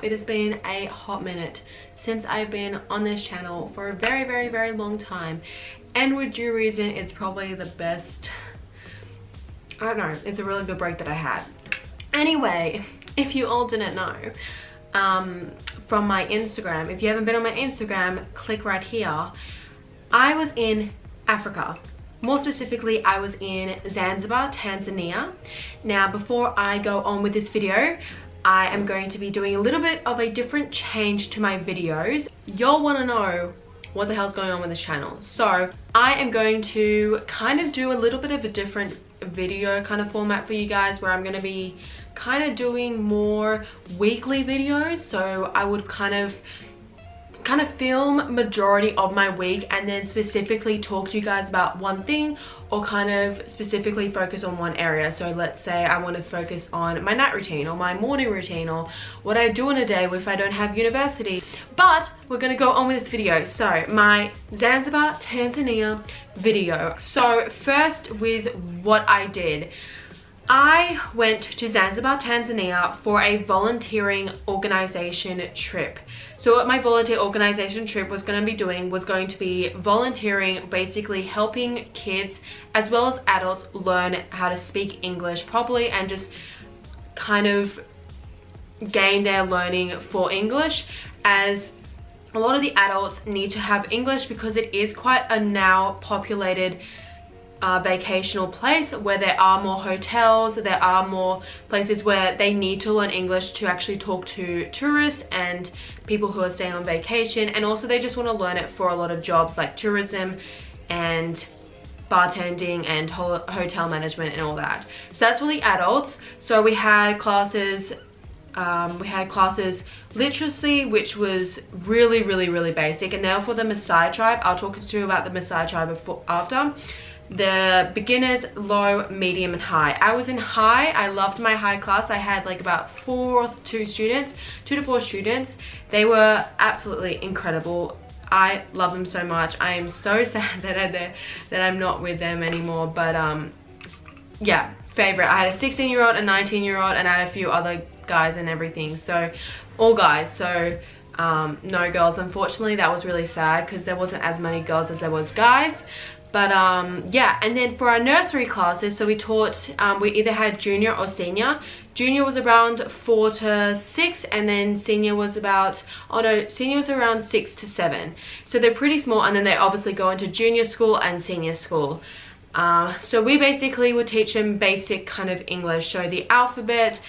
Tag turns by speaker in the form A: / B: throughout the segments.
A: up. It has been a hot minute since I've been on this channel for a very long time, and with due reason. It's probably the best, I don't know, it's a really good break that I had. Anyway, if you all didn't know, from my Instagram, if you haven't been on my Instagram, click right here. I was in Africa. More specifically, I was in Zanzibar, Tanzania. Now, before I go on with this video, I am going to be doing a little bit of a different change to my videos. You'll want to know what the hell's going on with this channel. So I am going to kind of do a little bit of a different video kind of format for you guys, where I'm going to be kind of doing more weekly videos. So I would kind of film majority of my week and then specifically talk to you guys about one thing, or kind of specifically focus on one area. So let's say I want to focus on my night routine or my morning routine, or what I do in a day if I don't have university. But we're going to go on with this video. So my Zanzibar Tanzania video. So first, with what I did, I went to Zanzibar, Tanzania for a volunteering organization trip. So what my volunteer organization trip was going to be doing was going to be volunteering, basically helping kids as well as adults learn how to speak English properly and just kind of gain their learning for English, as a lot of the adults need to have English because it is quite a now populated vacational place where there are more hotels, there are more places where they need to learn English to actually talk to tourists and people who are staying on vacation, and also they just want to learn it for a lot of jobs like tourism and bartending and hotel management and all that. So that's for the adults. So we had classes literacy, which was really basic, and now for the Maasai tribe, I'll talk to you about the Maasai tribe after. The beginners, low, medium and high. I was in high. I loved my high class. I had like about 2 to 4 students. They were absolutely incredible. I love them so much. I am so sad that I'm not with them anymore, but yeah, favorite. I had a 16-year-old, a 19-year-old, and I had a few other guys and everything. So all guys. So no girls. Unfortunately, that was really sad because there wasn't as many girls as there was guys. But yeah, and then for our nursery classes, so we taught, we either had junior or senior. Junior was around 4 to 6, and then senior was about, oh no, senior was around 6 to 7. So they're pretty small, and then they obviously go into junior school and senior school. So we basically would teach them basic kind of English, so the alphabet,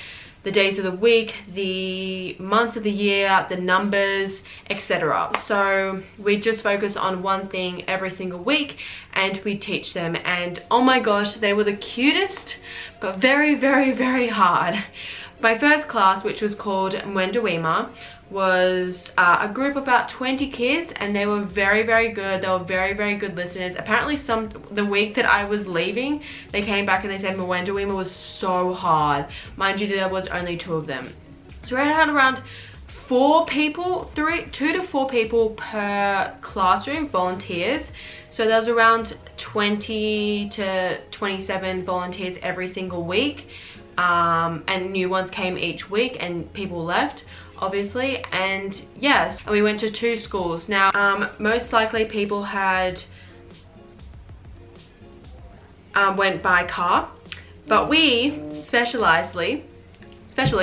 A: the days of the week, the months of the year, the numbers, etc. So we just focus on one thing every single week and we teach them, and oh my gosh, they were the cutest, but very hard. My first class, which was called Mwendawima, was a group of about 20 kids, and they were very good. They were very good listeners. Apparently the week that I was leaving, they came back and they said Mwendawima was so hard. Mind you, there was only 2 of them. So I had around 2 to 4 people per classroom, volunteers. So there was around 20 to 27 volunteers every single week, and new ones came each week, and people left, obviously. And yes, and we went to 2 schools. Now most likely people had went by car, but we specially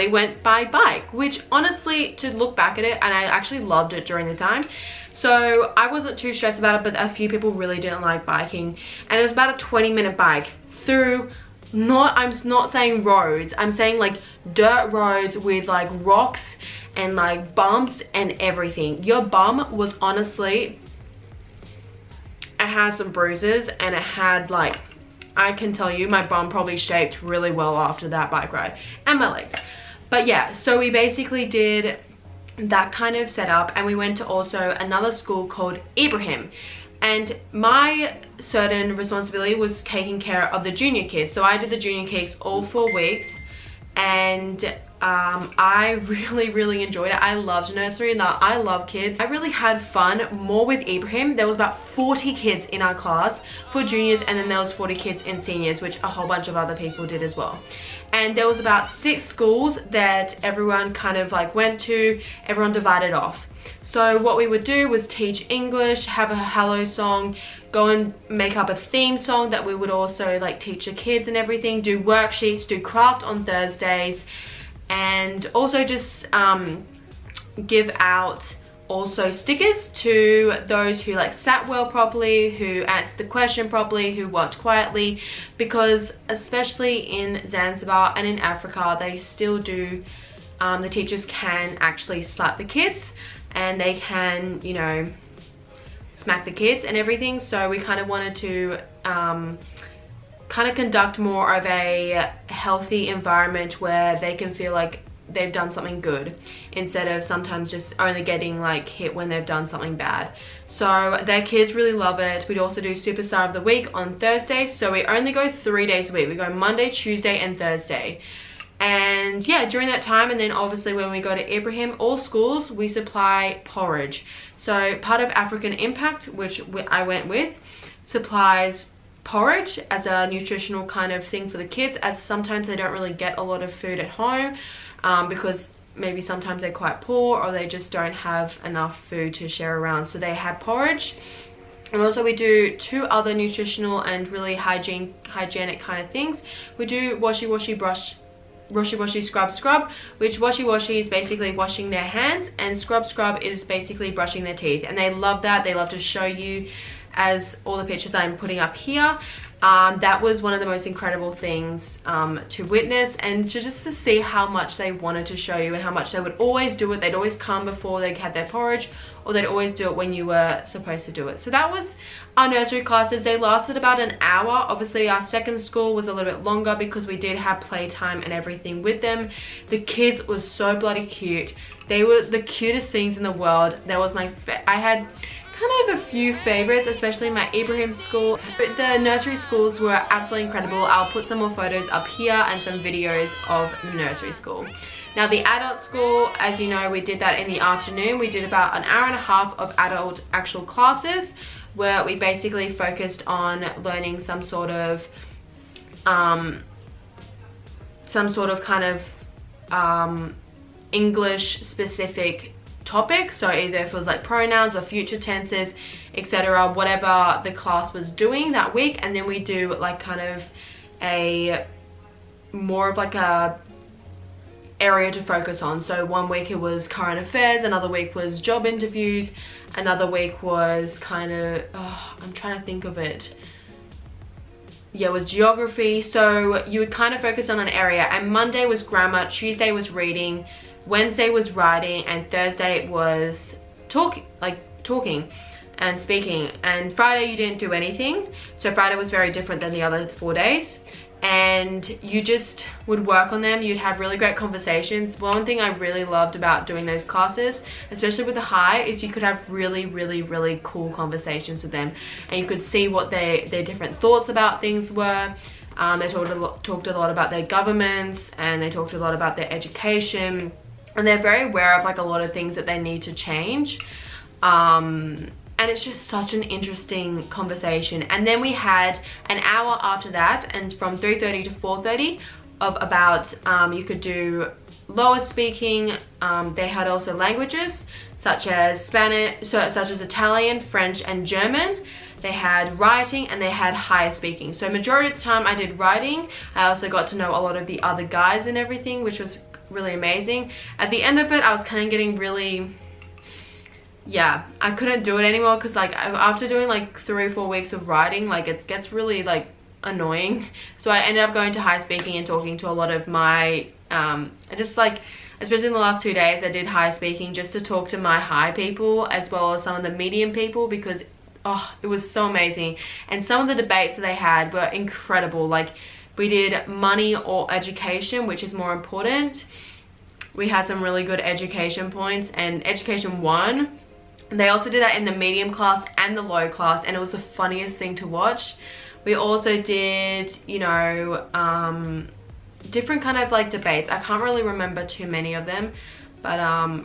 A: went by bike, which honestly, to look back at it, and I actually loved it during the time, so I wasn't too stressed about it. But a few people really didn't like biking, and it was about a 20-minute bike through, I'm not saying roads, I'm saying like dirt roads with like rocks and like bumps and everything. Your bum was honestly, it had some bruises, and it had like, I can tell you my bum probably shaped really well after that bike ride, and my legs. But yeah, so we basically did that kind of setup, and we went to also another school called Ibrahim, and my certain responsibility was taking care of the junior kids. So I did the junior kids all 4 weeks, and I really enjoyed it. I loved nursery, and I love kids. I really had fun more with Ibrahim. There was about 40 kids in our class for juniors, and then there was 40 kids in seniors, which a whole bunch of other people did as well. and there was about 6 schools that everyone kind of like went to. Everyone divided off. So what we would do was teach English, have a hello song, go and make up a theme song that we would also like teach the kids and everything, do worksheets, do craft on Thursdays, and also just give out also stickers to those who like sat well properly, who answered the question properly, who worked quietly, because especially in Zanzibar and in Africa, they still do, the teachers can actually slap the kids, and they can, you know, smack the kids and everything. So we kind of wanted to kind of conduct more of a healthy environment where they can feel like they've done something good, instead of sometimes just only getting like hit when they've done something bad. So their kids really love it. We'd also do Superstar of the Week on Thursdays, so we only go 3 days a week. We go Monday, Tuesday and Thursday. And yeah, during that time, and then obviously when we go to Ibrahim, all schools, we supply porridge. So part of African Impact, which I went with, supplies porridge as a nutritional kind of thing for the kids, as sometimes they don't really get a lot of food at home, because maybe sometimes they're quite poor or they just don't have enough food to share around. So they have porridge. And also we do 2 other nutritional and really hygienic kind of things. We do washi brush, washi scrub, which washi is basically washing their hands, and scrub is basically brushing their teeth. And they love that. They love to show you, as all the pictures I'm putting up here. That was one of the most incredible things to witness, and just to see how much they wanted to show you and how much they would always do it. They'd always come before they had their porridge, or they'd always do it when you were supposed to do it. So that was our nursery classes. They lasted about an hour. Obviously our second school was a little bit longer because we did have playtime and everything with them. The kids were so bloody cute. They were the cutest things in the world. That was I had kind of a few favorites, especially my Ibrahim school. But the nursery schools were absolutely incredible. I'll put some more photos up here and some videos of the nursery school. Now the adult school, as you know, we did that in the afternoon. We did about an hour and a half of adult actual classes, where we basically focused on learning some sort of kind of English specific topic. So either if it was like pronouns or future tenses, etc., whatever the class was doing that week. And then we do like kind of a more of like a area to focus on. So one week it was current affairs, another week was job interviews, another week was kind of I'm trying to think of it, yeah, it was geography. So you would kind of focus on an area, and Monday was grammar, Tuesday was reading, Wednesday was writing, and Thursday was talking and speaking, and Friday you didn't do anything. So Friday was very different than the other 4 days, and you just would work on them. You'd have really great conversations. One thing I really loved about doing those classes, especially with the high, is you could have really cool conversations with them, and you could see what their different thoughts about things were. They talked a lot about their governments, and they talked a lot about their education, and they're very aware of like a lot of things that they need to change. And it's just such an interesting conversation. And then we had an hour after that, and from 3:30 to 4:30 of about, you could do lower speaking. They had also languages such as Spanish, such as Italian, French and German. They had writing, and they had higher speaking. So majority of the time I did writing. I also got to know a lot of the other guys and everything, which was really amazing. At the end of it, I was kind of getting really, yeah, I couldn't do it anymore, because like after doing like 3 or 4 weeks of writing, like it gets really like annoying. So I ended up going to high speaking and talking to a lot of my just like, especially in the last 2 days, I did high speaking just to talk to my high people as well as some of the medium people, because it was so amazing. And some of the debates that they had were incredible. Like we did money or education, which is more important. We had some really good education points, and education won. They also did that in the medium class and the low class, and it was the funniest thing to watch. We also did, you know, different kind of like debates. I can't really remember too many of them, but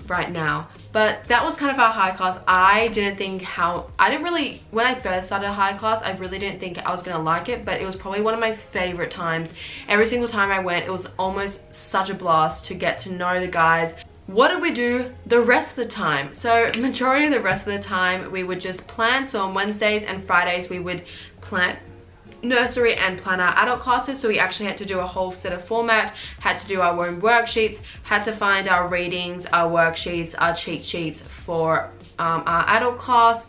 A: right now. But that was kind of our high class. When I first started high class, I really didn't think I was gonna like it, but it was probably one of my favorite times. Every single time I went, it was almost such a blast to get to know the guys. What did we do the rest of the time? So majority of the rest of the time we would just plan. So on Wednesdays and Fridays we would plan nursery and plan our adult classes. So we actually had to do a whole set of format, had to do our own worksheets, had to find our readings, our worksheets, our cheat sheets for our adult class.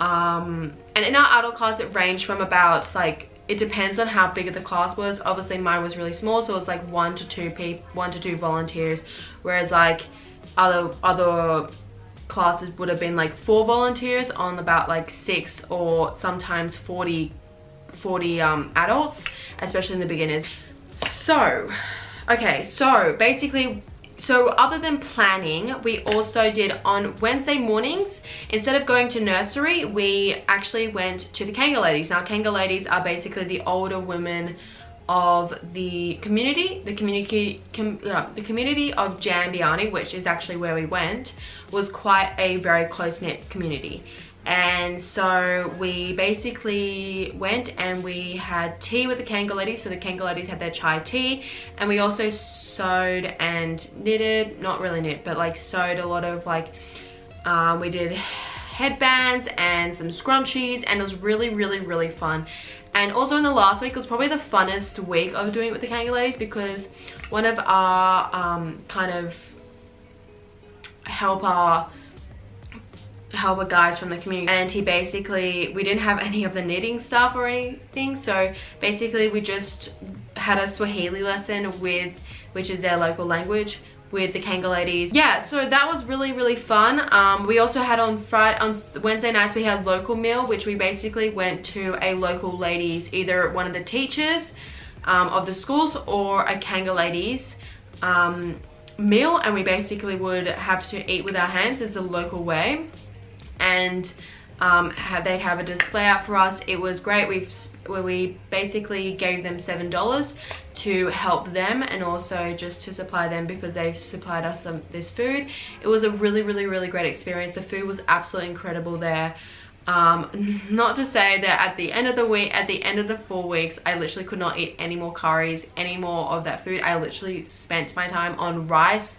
A: And in our adult class it ranged from about, like, it depends on how big the class was. Obviously mine was really small, so it was like 1 to 2 volunteers, whereas like other classes would have been like 4 volunteers on about like 6 or sometimes 40 adults, especially in the beginners. So okay, so basically, so other than planning, we also did on Wednesday mornings, instead of going to nursery, we actually went to the Kanga ladies. Now Kanga ladies are basically the older women of the community. The community of Jambiani, which is actually where we went, was quite a very close-knit community. And so we basically went and we had tea with the Kanga ladies. So the Kanga ladies had their chai tea, and we also sewed and knitted, not really knit, but like sewed a lot of like, we did headbands and some scrunchies, and it was really, really, really fun. And also in the last week, it was probably the funnest week of doing it with the Kanga ladies, because one of our kind of helper guys from the community, and he basically, we didn't have any of the knitting stuff or anything, so basically we just had a Swahili lesson with, which is their local language, with the Kanga ladies. Yeah, so that was really, really fun. We also had on Wednesday nights we had local meal, which we basically went to a local ladies, either one of the teachers of the schools or a Kanga ladies meal, and we basically would have to eat with our hands as the local way. And they'd have a display out for us. It was great. We basically gave them $7 to help them, and also just to supply them because they've supplied us this food. It was a really, really, really great experience. The food was absolutely incredible there. Not to say that at the end of the week, at the end of the 4 weeks, I literally could not eat any more curries, any more of that food. I literally spent my time on rice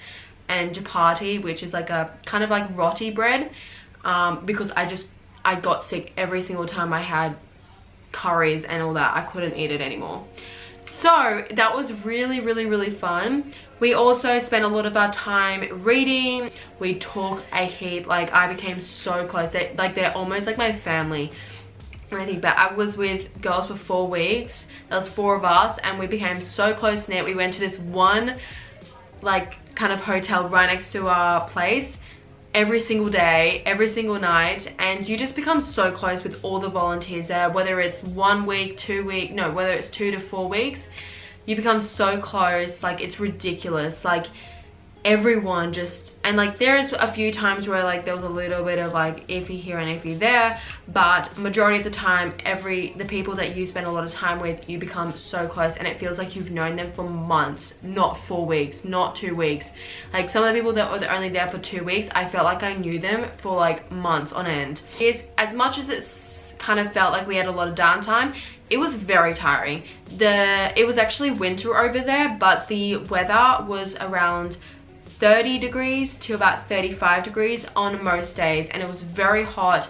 A: and chapati, which is like a kind of like roti bread. Because I got sick every single time I had curries and all that. I couldn't eat it anymore. So that was really, really, really fun. We also spent a lot of our time reading. We talked a heap. Like, I became so close. They're almost like my family. And I think that I was with girls for 4 weeks. There was 4 of us, and we became so close knit. We went to this one like kind of hotel right next to our place every single day, every single night, and you just become so close with all the volunteers there, whether it's 1 week, 2 weeks, no, whether it's 2 to 4 weeks, you become so close. Like, it's ridiculous. Like, everyone just, and like there's a few times where like there was a little bit of like iffy here and iffy there, but majority of the time, the people that you spend a lot of time with, you become so close, and it feels like you've known them for months, not 4 weeks, not 2 weeks. Like, some of the people that were only there for 2 weeks, I felt like I knew them for like months on end. As much as it's kind of felt like we had a lot of downtime, it was very tiring. It was actually winter over there, but the weather was around 30 degrees to about 35 degrees on most days, and it was very hot,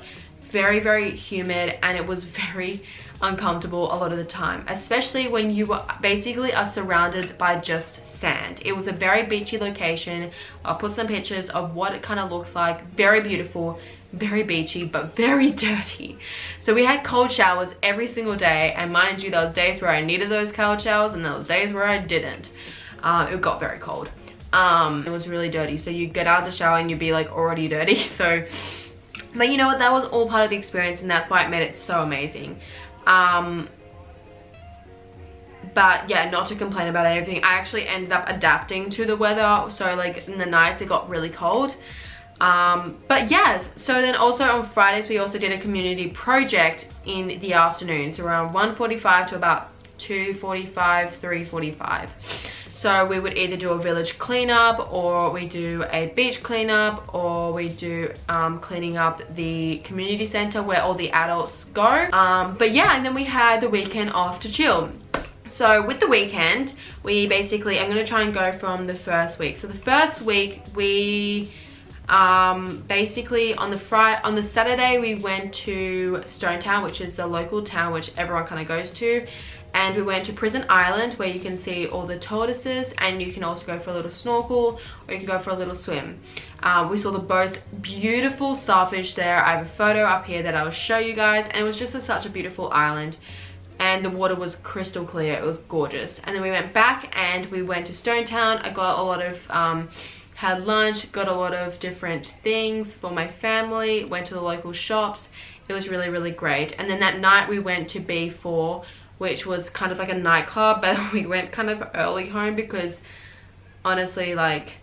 A: very, very humid, and it was very uncomfortable a lot of the time, especially when you basically are surrounded by just sand. It was a very beachy location. I'll put some pictures of what it kind of looks like. Very beautiful, very beachy, but very dirty. So we had cold showers every single day, and mind you, there was days where I needed those cold showers and there was days where I didn't. It got very cold. It was really dirty, so you get out of the shower and you'd be like already dirty. So, but you know what, that was all part of the experience, and that's why it made it so amazing. But yeah, not to complain about anything, I actually ended up adapting to the weather. So like in the nights it got really cold. But yeah, so then also on Fridays we also did a community project in the afternoons, around 1:45 to about 2:45, 3:45. So we would either do a village cleanup, or we do a beach cleanup, or we do cleaning up the community center where all the adults go. But yeah, and then we had the weekend off to chill. So with the weekend, we basically, I'm going to try and go from the first week. So the first week, we basically on the Saturday, we went to Stonetown, which is the local town which everyone kind of goes to. And we went to Prison Island, where you can see all the tortoises, and you can also go for a little snorkel, or you can go for a little swim. We saw the most beautiful starfish there. I have a photo up here that I will show you guys, and it was just such a beautiful island. And the water was crystal clear. It was gorgeous. And then we went back and we went to Stonetown. I got a lot of had lunch, got a lot of different things for my family, went to the local shops. It was really, really great. And then that night we went to B4, which was kind of like a nightclub, but we went kind of early home because honestly, like,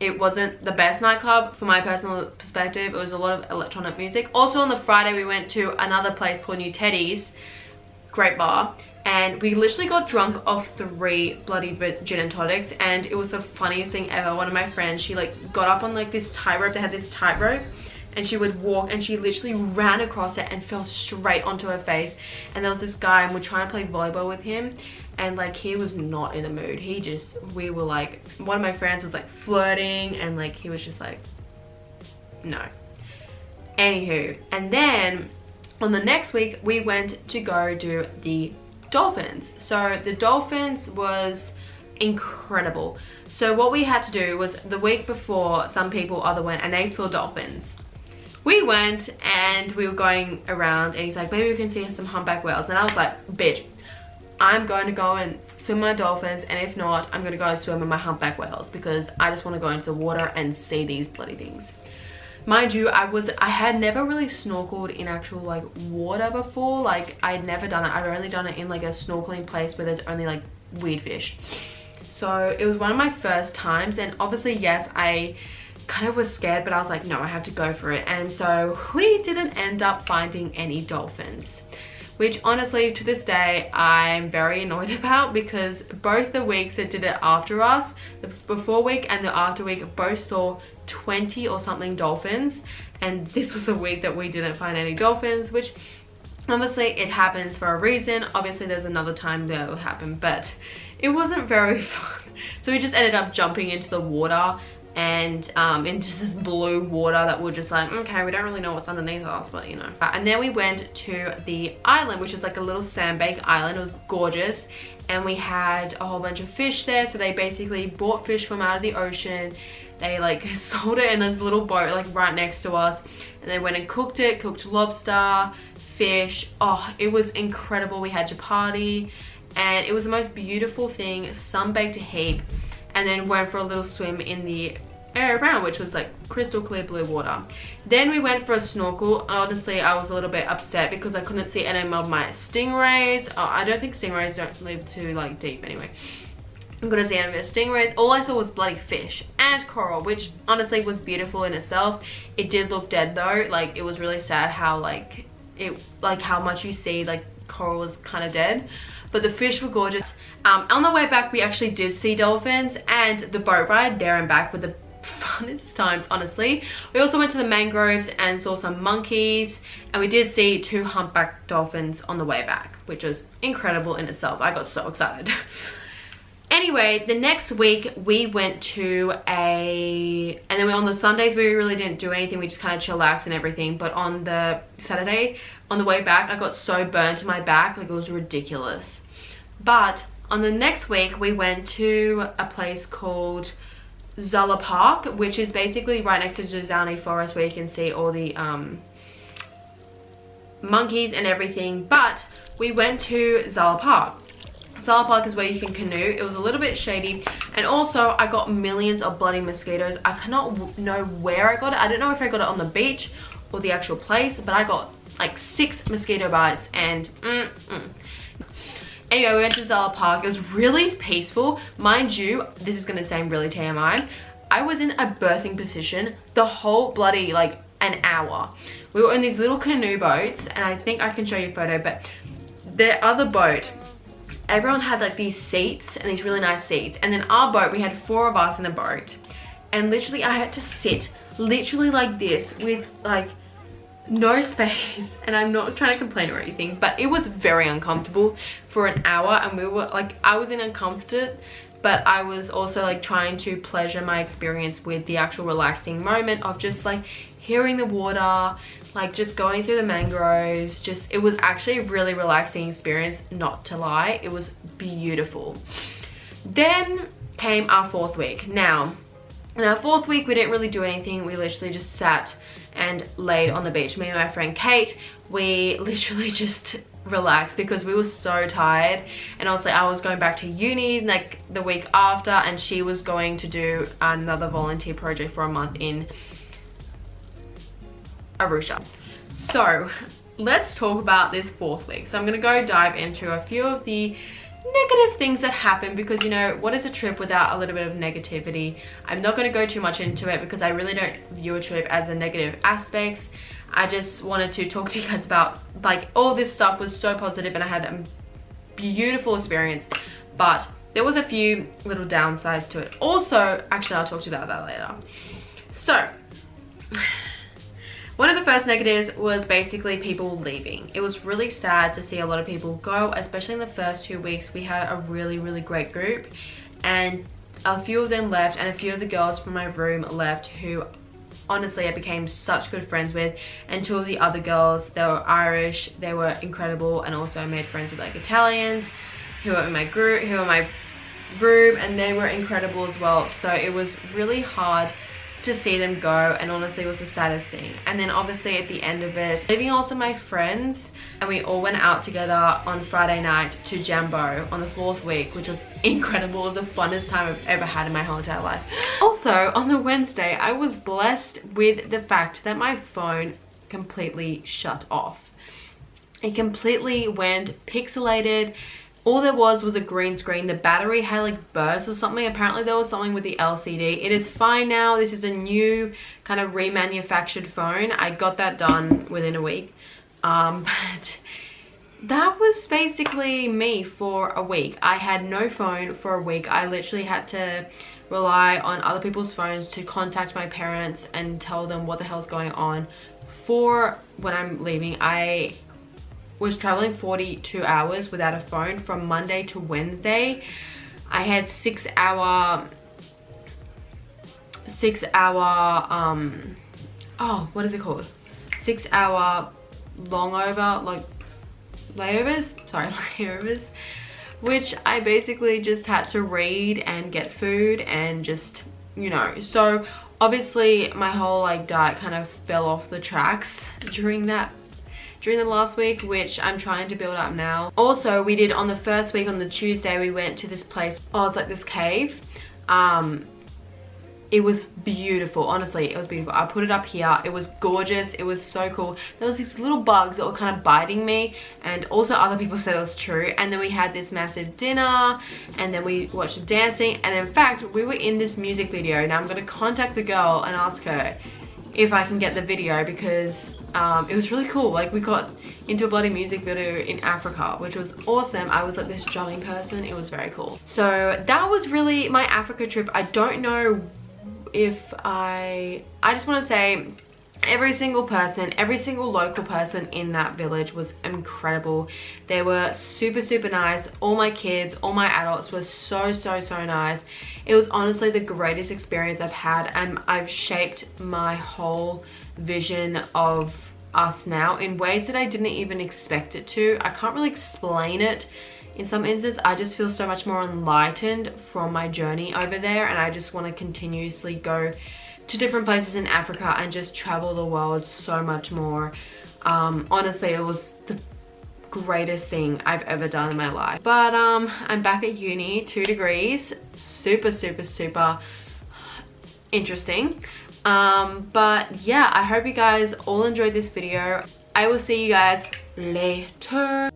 A: it wasn't the best nightclub from my personal perspective. It was a lot of electronic music. Also on the Friday, we went to another place called New Teddy's, great bar, and we literally got drunk off 3 bloody gin and tonics, and it was the funniest thing ever. One of my friends, she like got up on like this tightrope. They had this tightrope, and she would walk, and she literally ran across it and fell straight onto her face. And there was this guy, and we're trying to play volleyball with him, and like he was not in the mood. We were like, one of my friends was like flirting, and like he was just like, no. Anywho, and then on the next week we went to go do the dolphins. So the dolphins was incredible. So what we had to do was, the week before, some people other went and they saw dolphins. We went and we were going around, and he's like, maybe we can see some humpback whales. And I was like, bitch, I'm going to go and swim my dolphins, and if not, I'm going to go swim with my humpback whales, because I just want to go into the water and see these bloody things. Mind you, I had never really snorkeled in actual like water before. Like, I'd never done it. I'd only done it in like a snorkeling place where there's only like weird fish. So it was one of my first times, and obviously, yes, I kind of was scared, but I was like, no, I have to go for it. And so we didn't end up finding any dolphins, which honestly to this day I'm very annoyed about, because both the weeks that did it after us, the before week and the after week, both saw 20 or something dolphins, and this was a week that we didn't find any dolphins, which obviously it happens for a reason. Obviously there's another time that will happen, but it wasn't very fun. So we just ended up jumping into the water, and into this blue water that we're just like, okay, we don't really know what's underneath us, but you know. And then we went to the island, which is like a little sandbank island. It was gorgeous, and we had a whole bunch of fish there. So they basically bought fish from out of the ocean. They like sold it in this little boat like right next to us, and they went and cooked it, cooked lobster, fish. Oh, it was incredible. We had chapati, and it was the most beautiful thing, sunbaked a heap, and then went for a little swim in the area around, which was like crystal clear blue water. Then we went for a snorkel. Honestly, I was a little bit upset because I couldn't see any of my stingrays. Oh, I don't think stingrays don't live too like deep anyway. I'm gonna see any of the stingrays. All I saw was bloody fish and coral, which honestly was beautiful in itself. It did look dead though. Like, it was really sad how how much you see like coral was kind of dead, but the fish were gorgeous. On the way back we actually did see dolphins, and the boat ride there and back were the funnest times, honestly. We also went to the mangroves and saw some monkeys, and we did see 2 humpback dolphins on the way back, which was incredible in itself. I got so excited. Anyway, the next week we went to and then on the Sundays we really didn't do anything. We just kind of chillaxed and everything. But on the Saturday, on the way back, I got so burnt to my back, like it was ridiculous. But on the next week we went to a place called Zala Park, which is basically right next to Zuzani Forest, where you can see all the monkeys and everything. But we went to Zala Park. Zala Park is where you can canoe. It was a little bit shady, and also I got millions of bloody mosquitoes. I cannot know where I got it. I don't know if I got it on the beach or the actual place, but I got like 6 mosquito bites, and Anyway, we went to Zala Park. It was really peaceful. Mind you, this is gonna sound really TMI, I was in a birthing position the whole bloody like an hour. We were in these little canoe boats, and I think I can show you a photo, but the other boat everyone had like these seats and these really nice seats. And then our boat, we had 4 of us in a boat. And literally I had to sit literally like this with like no space. And I'm not trying to complain or anything, but it was very uncomfortable for an hour. And we were like, I was in uncomfort, but I was also like trying to pleasure my experience with the actual relaxing moment of just like hearing the water, like just going through the mangroves. Just, it was actually a really relaxing experience, not to lie. It was beautiful. Then came our 4th week. Now, in our 4th week, we didn't really do anything. We literally just sat and laid on the beach. Me and my friend Kate, we literally just relaxed because we were so tired. And also I was going back to uni like the week after, and she was going to do another volunteer project for a month in Arusha. So let's talk about this 4th week. So I'm gonna go dive into a few of the negative things that happened, because you know, what is a trip without a little bit of negativity? I'm not going to go too much into it because I really don't view a trip as a negative aspects. I just wanted to talk to you guys about like all this stuff was so positive and I had a beautiful experience, but there was a few little downsides to it. Also, actually I'll talk to you about that later. So one of the first negatives was basically people leaving. It was really sad to see a lot of people go, especially in the first 2 weeks. We had a really, really great group, and a few of them left, and a few of the girls from my room left who honestly I became such good friends with. And 2 of the other girls, they were Irish, they were incredible, and also I made friends with like Italians who were in my group, who were in my room, and they were incredible as well. So it was really hard to see them go, and honestly it was the saddest thing. And then obviously at the end of it, leaving also my friends, and we all went out together on Friday night to Jambo on the 4th week, which was incredible. It was the funnest time I've ever had in my whole entire life. Also on the Wednesday, I was blessed with the fact that my phone completely shut off. It completely went pixelated. All there was a green screen. The battery had like burst or something. Apparently there was something with the LCD. It is fine now. This is a new kind of remanufactured phone. I got that done within a week. But that was basically me for a week. I had no phone for a week. I literally had to rely on other people's phones to contact my parents and tell them what the hell's going on for when I'm leaving. I was traveling 42 hours without a phone from Monday to Wednesday. I had 6 hour oh, what is it called? 6 hour longover, like layovers, sorry, layovers, which I basically just had to read and get food and just, you know, so obviously my whole like diet kind of fell off the tracks during the last week, which I'm trying to build up now. Also, we did on the first week, on the Tuesday, we went to this place. Oh, it's like this cave. It was beautiful. Honestly, it was beautiful. I put it up here. It was gorgeous. It was so cool. There was these little bugs that were kind of biting me, and also other people said it was true. And then we had this massive dinner, and then we watched the dancing, and in fact, we were in this music video. Now I'm going to contact the girl and ask her if I can get the video, because it was really cool. Like, we got into a bloody music video in Africa, which was awesome. I was like this drumming person. It was very cool. So that was really my Africa trip. I don't know if I just want to say every single person, every single local person in that village was incredible. They were super, super nice. All my kids, all my adults were so, so, so nice. It was honestly the greatest experience I've had, and I've shaped my whole vision of us now in ways that I didn't even expect it to. I can't really explain it. In some instances, I just feel so much more enlightened from my journey over there, and I just want to continuously go to different places in Africa and just travel the world so much more. Honestly, it was the greatest thing I've ever done in my life. But I'm back at uni, 2 degrees, super, super, super interesting. But yeah, I hope you guys all enjoyed this video. I will see you guys later.